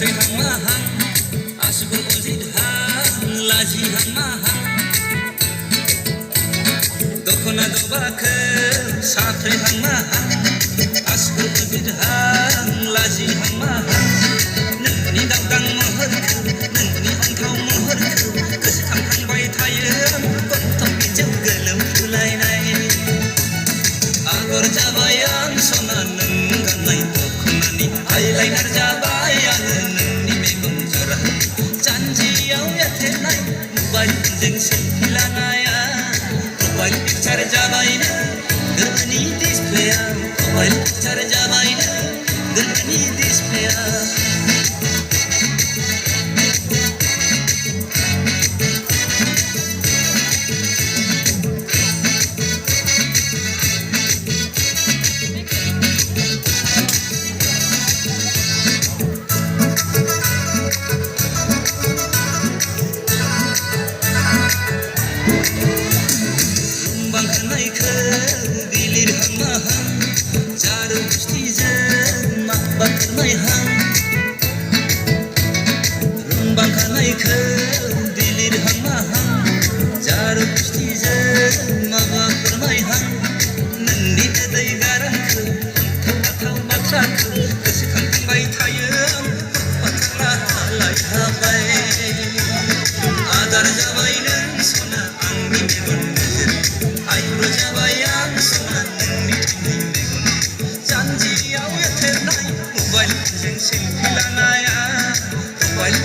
साख्रिहां माहां आसुगुर अनजितहां लाजिहां माहां दखना दबाखो साख्रिहां माहां आसुगुर अनजितहां लाजिहां माहां नोंनि दावगां महरखौ नोंनि अन्थाव महरखौ गोसोखांखांबाय थायो गन्थं बिजौ गोलोमफ्रुलायनाय आगर जाबाय आं सना नों गाननाय दखनानि आइलाइनार जाबाय आङो नोंनि मेगन जरा जानजियाव एरथेनाय मबाइल फनजों सेलफि लानाया प्रफाइल पिक्चार जाबायनो गोदोनि डिसप्लेया प्रफाइल पिक्चार जाबायनो गोदोनि डिसप्लेया बांखानायखौ बिलिरहां माहां जारौ गुस्थिजों माबा फोरमायहां रुंबांखानायखौ बिलिरहां माहां जारौ गुस्थिजों माबा फोरमायहां नोंनि गोदै गारांखौ अन्थाव बाथ्राखौ गोसोखांबाय थायो बाथ्रा लायहाबाय आदार जाबाय नों सना आंनि मेगन आइब्र' जाबाय आं सना नोंनि थैनाय मेगन जानजियाव एरथेनाय मबाइल फनजों सेलफि लानाया मबाइल